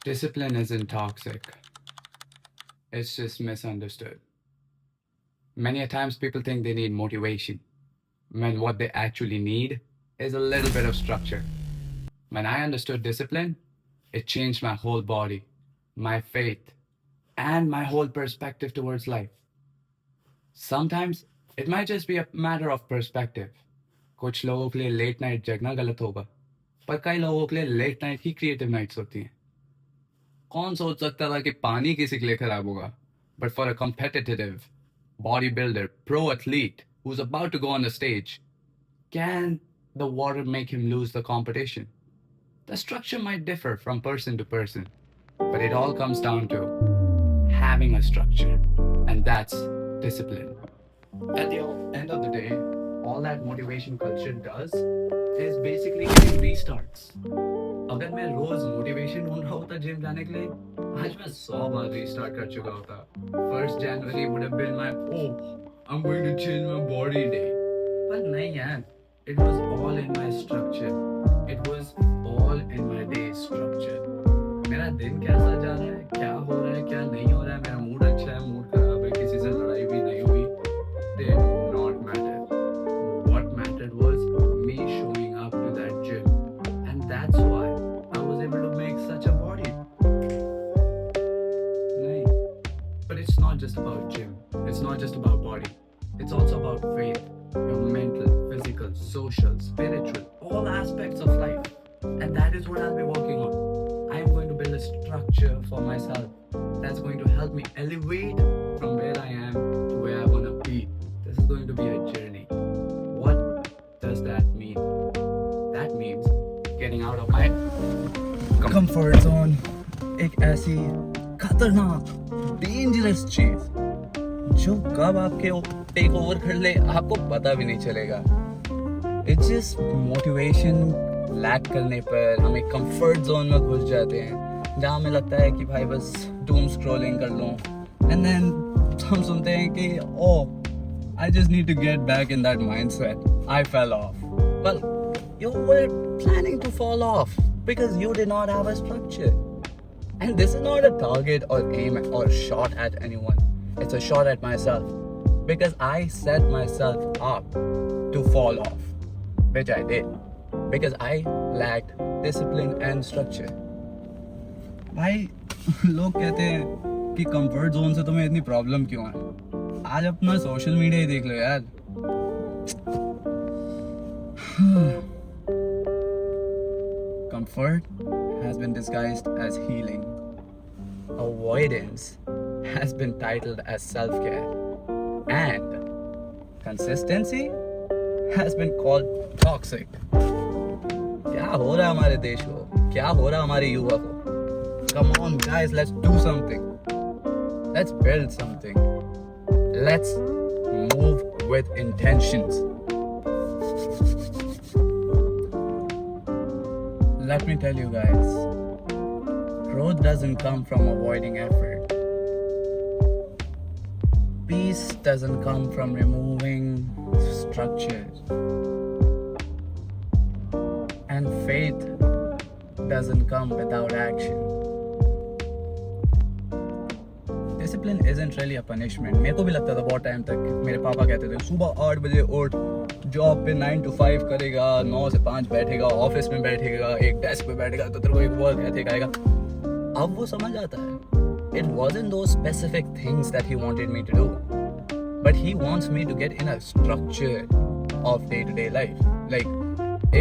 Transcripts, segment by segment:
Discipline isn't toxic, it's just misunderstood. Many a times people think they need motivation, when what they actually need is a little bit of structure. When I understood discipline, it changed my whole body, my faith, and my whole perspective towards life. Sometimes it might just be a matter of perspective. कुछ लोगों के लिए late night जगना गलत होगा, पर कई लोगों के लिए लेट नाइट ही क्रिएटिव नाइट्स होती हैं. कौन सोच सकता था कि पानी किसी के लिए खराब होगा? But for a competitive bodybuilder, pro athlete who's about to go on the stage, can the water make him lose the competition? The structure might differ from person to person, but it all comes down to having a structure, and that's discipline. At the end of the day, all that motivation culture does is basically getting restarts. अगर मैं रोज motivation ढूंढ रहा होता gym जाने के लिए, आज मैं 100 बार रीस्टार्ट कर चुका होता. First January would have been my I'm going to change my body day. पर नहीं यार, it was all in my structure. It was all in my day structure. मेरा दिन कैसा जा रहा है, क्या हो रहा है, क्या नहीं हो रहा है, मेरा मूड अच्छा है, मूड खराब है, किसी से लड़ाई भी नहीं हुई, did not matter. What mattered was me showing up to that gym, and that's why I was able to make such a body. नहीं, but it's not just about gym. It's not just about body. It's also about faith, your mental, physical, social, spiritual, all aspects of life. And that is what I'll be working on. I am going to build a structure for myself that's going to help me elevate from where I am to where I want to be. This is going to be a journey. What does that mean? That means getting out of my comfort zone. एक ऐसी खतरनाक dangerous चीज जो कब आपके take over कर ले आपको पता भी नहीं चलेगा. इट्स जस्ट मोटिवेशन लैक करने पर हम एक कंफर्ट जोन में घुस जाते हैं जहाँ हमें लगता है कि भाई बस डूम स्क्रॉलिंग कर लूँ, एंड देन हम सुनते हैं कि oh I just need to get back in that mindset, I fell off. Well you were planning to fall off because you did not have a structure. And this is not a target or aim or shot at anyone. It's a shot at myself because I set myself up to fall off, which I did because I lacked discipline and structure. भाई लोग कहते हैं कि comfort zone से तुम्हें इतनी problem क्यों है? आज अपना सोशल मीडिया ही देख लो यार. Comfort has been disguised as healing. Avoidance has been titled as self-care. And consistency has been called toxic. क्या हो रहा है हमारे देश को? क्या हो रहा है हमारे युवा को? Come on guys, let's do something. Let's build something. Let's move with intentions. Let me tell you guys, growth doesn't come from avoiding effort. Peace doesn't come from removing structures. And faith doesn't come without action. Discipline isn't really a punishment. मेरे को भी लगता था बहुत time तक, मेरे पापा कहते थे सुबह 8 बजे उठ, जॉब पे 9 to 5 करेगा, 9 से 5 बैठेगा, ऑफिस में बैठेगा, एक डेस्क पे बैठेगा तो तेरे को एक वर्क एथिक आएगा. अब वो समझ आता है. It wasn't those specific things that he wanted me to do, but he wants me to get in a structure of day-to-day life, like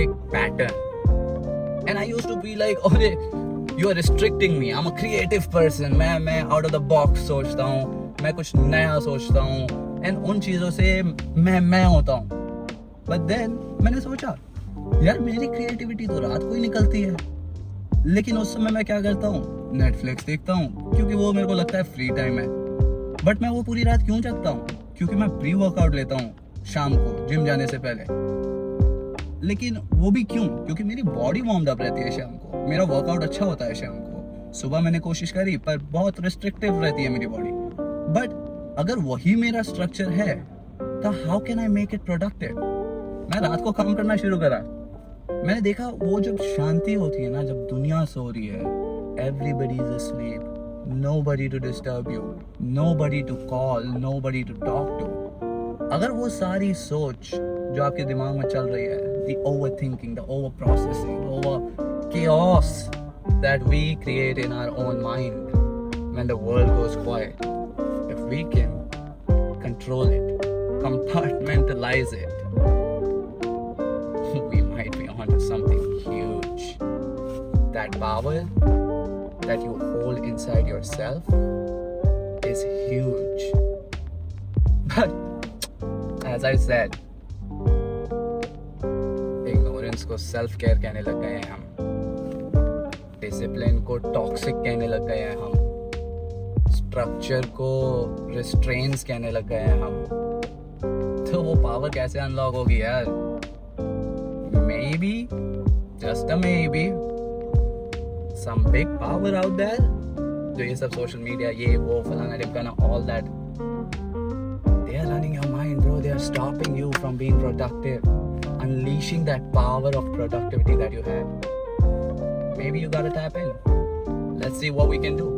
एक pattern. And I used to be like, oh, you are restricting me. I'm a creative person. मैं out of the box सोचता हूँ, मैं कुछ नया सोचता हूँ, and उन चीज़ों से मैं होता हूँ. But then मैंने सोचा यार मेरी क्रिएटिविटी तो रात को ही निकलती है, लेकिन उस समय मैं क्या करता हूँ, नेटफ्लिक्स देखता हूँ क्योंकि वो मेरे को लगता है फ्री टाइम है. बट मैं वो पूरी रात क्यों जगता हूँ? क्योंकि मैं प्री वर्कआउट लेता हूँ शाम को जिम जाने से पहले. लेकिन वो भी क्यों? क्योंकि मेरी बॉडी वार्म्ड अप रहती है शाम को, मेरा वर्कआउट अच्छा होता है शाम को. सुबह मैंने कोशिश करी पर बहुत रिस्ट्रिक्टिव रहती है मेरी बॉडी. बट अगर वही मेरा स्ट्रक्चर है तो how can I make it productive? मैं रात को काम करना शुरू करा, मैंने देखा वो जब शांति होती है ना, जब दुनिया सो रही है, everybody is asleep, nobody to disturb you, nobody to call, nobody to talk to. अगर वो सारी सोच जो आपके दिमाग में चल रही है, the overthinking, the over processing, over chaos that we create in our own mind when the world goes quiet, if we can control it, compartmentalize it, we might be onto something huge. That power that you hold inside yourself is huge. But as I said, ignorance को self care कहने लग गए हैं हम, discipline को toxic कहने लग गए हैं हम, structure को restraints कहने लग गए हैं हम. तो वो power कैसे unlock होगी यार? Maybe, just a maybe, some big power out there, जो ये सब social media, ये वो फलाना ढिमकाना, all that, they are running your mind, bro. They are stopping you from being productive, unleashing that power of productivity that you have. Maybe you gotta tap in. Let's see what we can do.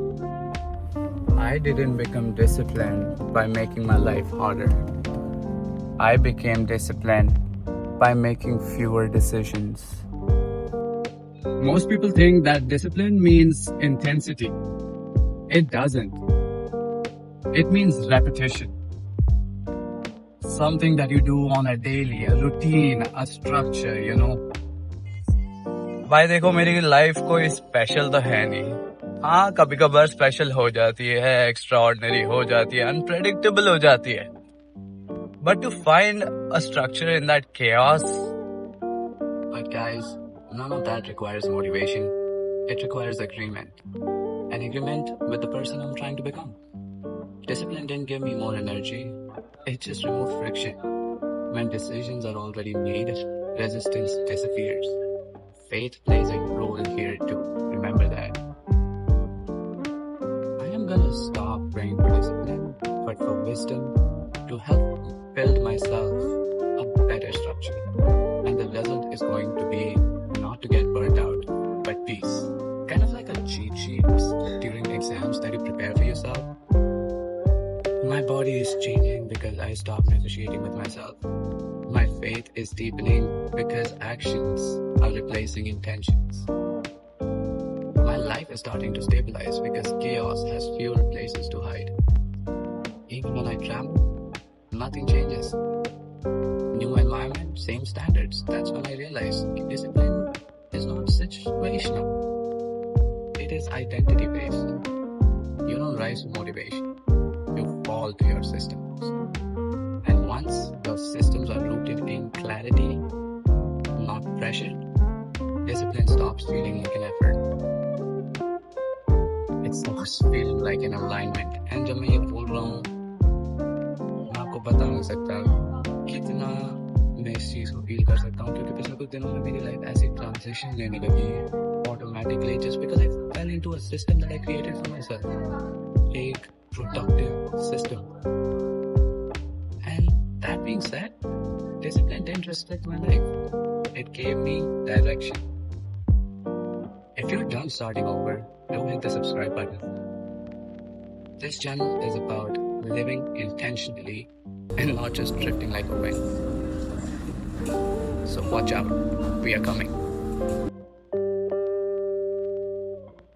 I didn't become disciplined by making my life harder. I became disciplined by making fewer decisions. Most people think that discipline means intensity. It doesn't. It means repetition. Something that you do on a daily, a routine, a structure, you know. भाई देखो, मेरी life कोई special तो है नहीं. हाँ, कभी कभार स्पेशल हो जाती है, एक्स्ट्रा ऑर्डिनरी हो जाती है, अनप्रेडिक्टेबल हो जाती है. But to find a structure in that chaos. But guys, none of that requires motivation. It requires agreement. An agreement with the person I'm trying to become. Discipline didn't give me more energy. It just removed friction. When decisions are already made, resistance disappears. Faith plays a role here too. Remember that. I am gonna stop praying for discipline, but for wisdom to help build myself a better structure. And the result is going to be not to get burnt out, but peace. Kind of like a cheat sheet during exams that you prepare for yourself. My body is changing because I stopped negotiating with myself. My faith is deepening because actions are replacing intentions. My life is starting to stabilize because chaos has fewer places to hide. Even when I travel, nothing changes. New environment, same standards. That's when I realized discipline is not situational. It is identity based. You don't rise to motivation. You fall to your systems. And once those systems are rooted in clarity, not pressure, discipline stops feeling like an effort. It starts feeling like an alignment. And जब मैं ये बोल रहा हूँ, मैं आपको बता नहीं सकता कितना मैं इस चीज को फील कर सकता हूँ, क्योंकि पिछले कुछ दिनों में मेरी लाइफ ऐसी ट्रांजिशन लेने लगी है automatically just because I fell into a system that I created for myself, एक productive system. And that being said, discipline didn't restrict my life. It gave me direction. If you're done starting over, don't hit the subscribe button. This channel is about living intentionally and not just drifting like a wind. So watch out, we are coming.